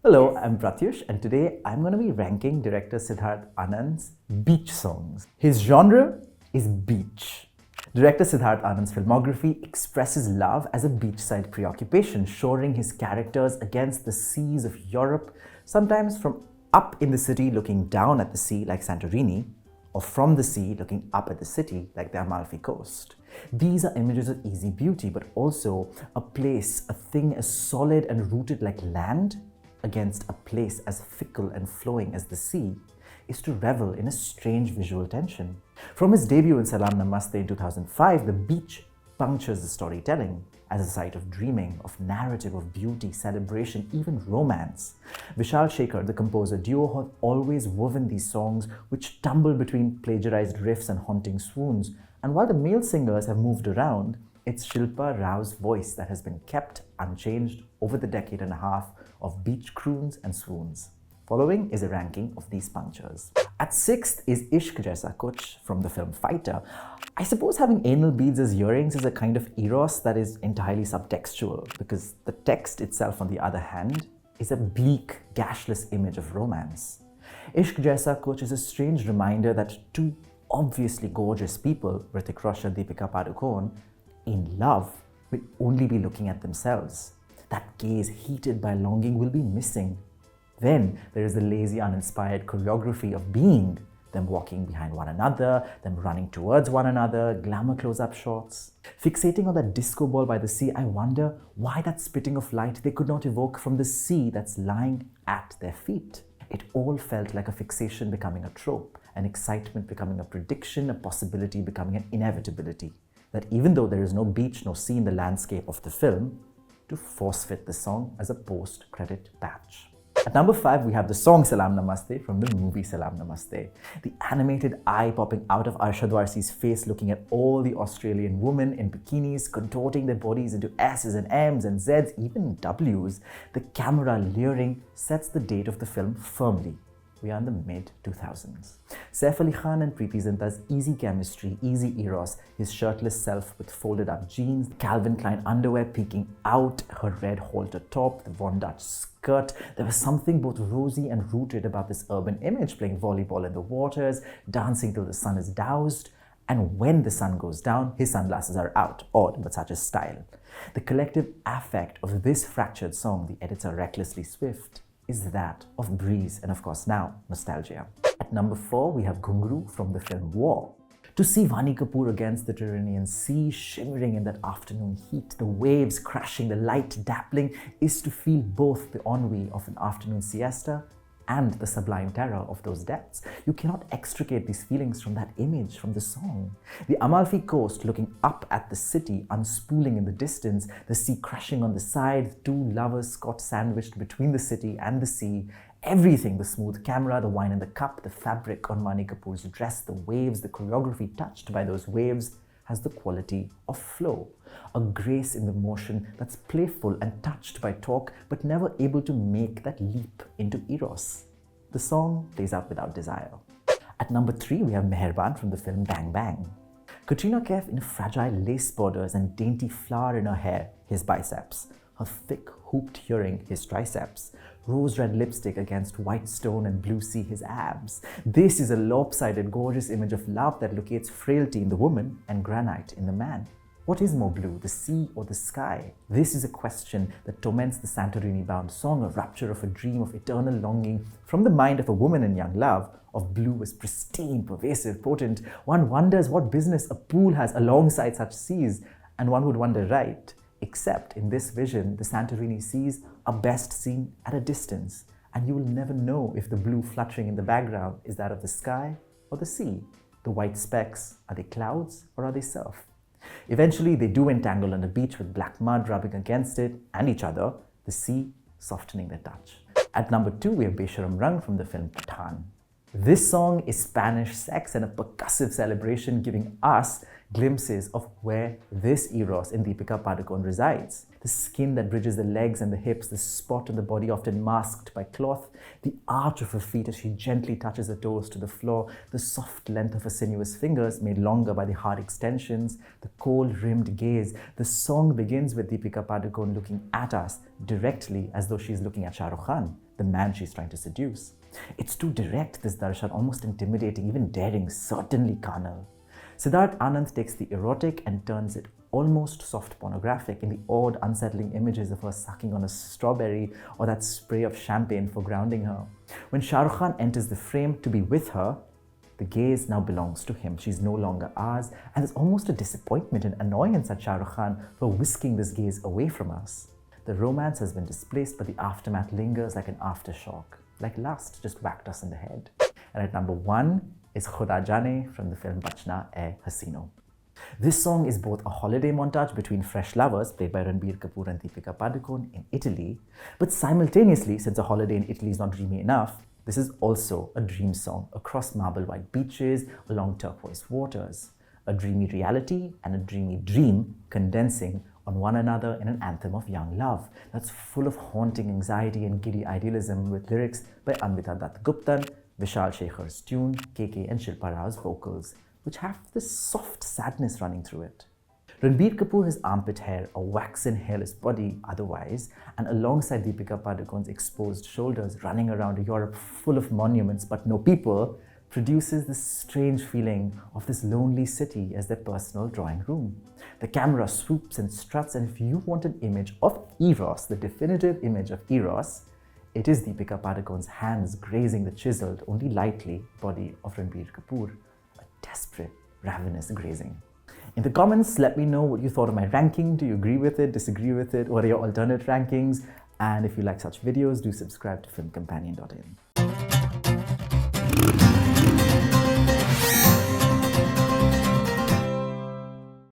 Hello, I'm Prathyush, and today I'm going to be ranking director Siddharth Anand's beach songs. His genre is beach. Director Siddharth Anand's filmography expresses love as a beachside preoccupation, shoring his characters against the seas of Europe, sometimes from up in the city looking down at the sea like Santorini, or from the sea looking up at the city like the Amalfi Coast. These are images of easy beauty, but also a place, a thing as solid and rooted like land against a place as fickle and flowing as the sea, is to revel in a strange visual tension. From his debut in Salaam Namaste in 2005, the beach punctures the storytelling as a site of dreaming, of narrative, of beauty, celebration, even romance. Vishal Shekhar, the composer duo, have always woven these songs which tumble between plagiarized riffs and haunting swoons. And while the male singers have moved around, it's Shilpa Rao's voice that has been kept unchanged over the decade and a half of beach croons and swoons. Following is a ranking of these punctures. At 6th is Ishq Jaisa Kuch from the film Fighter. I suppose having anal beads as earrings is a kind of eros that is entirely subtextual, because the text itself, on the other hand, is a bleak, gashless image of romance. Ishq Jaisa Kuch is a strange reminder that two obviously gorgeous people, Hrithik Roshan and Deepika Padukone, in love will only be looking at themselves. That gaze heated by longing will be missing. Then there is the lazy, uninspired choreography of being, them walking behind one another, them running towards one another, glamour close-up shots. Fixating on that disco ball by the sea, I wonder why that spitting of light they could not evoke from the sea that's lying at their feet. It all felt like a fixation becoming a trope, an excitement becoming a prediction, a possibility becoming an inevitability. That even though there is no beach, no sea in the landscape of the film, to force-fit the song as a post-credit patch. At number 5, we have the song Salaam Namaste from the movie Salaam Namaste. The animated eye popping out of Arshad Warsi's face, looking at all the Australian women in bikinis, contorting their bodies into S's and M's and Z's, even W's. The camera leering sets the date of the film firmly. We are in the mid-2000s. Saif Ali Khan and Preeti Zinta's easy chemistry, easy eros, his shirtless self with folded up jeans, Calvin Klein underwear peeking out, her red halter top, the Von Dutch skirt. There was something both rosy and rooted about this urban image, playing volleyball in the waters, dancing till the sun is doused, and when the sun goes down, his sunglasses are out. Odd, but such is style. The collective affect of this fractured song, the editor recklessly swift, is that of breeze and, of course, now nostalgia. At number 4, we have Ghungroo from the film War. To see Vani Kapoor against the Tyrrhenian Sea, shimmering in that afternoon heat, the waves crashing, the light dappling, is to feel both the ennui of an afternoon siesta and the sublime terror of those depths. You cannot extricate these feelings from that image, from the song. The Amalfi Coast looking up at the city, unspooling in the distance, the sea crashing on the side, two lovers caught sandwiched between the city and the sea. Everything, the smooth camera, the wine in the cup, the fabric on Vani Kapoor's dress, the waves, the choreography touched by those waves, has the quality of flow. A grace in the motion that's playful and touched by talk, but never able to make that leap into eros. The song plays out without desire. At number 3, we have Meherbaan from the film Bang Bang. Katrina Kaif in fragile lace borders and dainty flower in her hair, his biceps. Her thick hooped earring, his triceps. Rose red lipstick against white stone and blue sea, his abs. This is a lopsided, gorgeous image of love that locates frailty in the woman and granite in the man. What is more blue, the sea or the sky? This is a question that torments the Santorini-bound song, a rupture of a dream of eternal longing from the mind of a woman in young love, of blue as pristine, pervasive, potent. One wonders what business a pool has alongside such seas, and one would wonder right. Except in this vision, the Santorini seas are best seen at a distance, and you will never know if the blue fluttering in the background is that of the sky or the sea. The white specks, are they clouds or are they surf? Eventually, they do entangle on the beach with black mud rubbing against it and each other, the sea softening their touch. At number 2, we have Besharam Rang from the film Pathaan. This song is Spanish sex and a percussive celebration, giving us glimpses of where this eros in Deepika Padukone resides. The skin that bridges the legs and the hips, the spot on the body often masked by cloth, the arch of her feet as she gently touches her toes to the floor, the soft length of her sinuous fingers made longer by the hard extensions, the cold-rimmed gaze. The song begins with Deepika Padukone looking at us directly as though she's looking at Shah Rukh Khan. the man she's trying to seduce. It's too direct, this darshan, almost intimidating, even daring, certainly carnal. Siddharth Anand takes the erotic and turns it almost soft pornographic in the odd, unsettling images of her sucking on a strawberry or that spray of champagne for grounding her. When Shah Rukh Khan enters the frame to be with her, the gaze now belongs to him. She's no longer ours, and there's almost a disappointment and annoyance at Shah Rukh Khan for whisking this gaze away from us. The romance has been displaced, but the aftermath lingers like an aftershock, like lust just whacked us in the head. And at number 1 is Khuda Jaane from the film Bachna Ae Haseeno. This song is both a holiday montage between fresh lovers, played by Ranbir Kapoor and Deepika Padukone, in Italy, but simultaneously, since a holiday in Italy is not dreamy enough, this is also a dream song across marble white beaches, along turquoise waters. A dreamy reality and a dreamy dream condensing on one another in an anthem of young love that's full of haunting anxiety and giddy idealism, with lyrics by Anvita Dutt Guptan, Vishal Shekhar's tune, KK and Shilpa Rao's vocals, which have this soft sadness running through it. Ranbir Kapoor has armpit hair, a waxen hairless body otherwise, and alongside Deepika Padukone's exposed shoulders running around a Europe full of monuments but no people, produces this strange feeling of this lonely city as their personal drawing room. The camera swoops and struts, and if you want an image of Eros, the definitive image of Eros, it is Deepika Padukone's hands grazing the chiseled, only lightly, body of Ranbir Kapoor. A desperate, ravenous grazing. In the comments, let me know what you thought of my ranking. Do you agree with it, disagree with it? What are your alternate rankings? And if you like such videos, do subscribe to filmcompanion.in.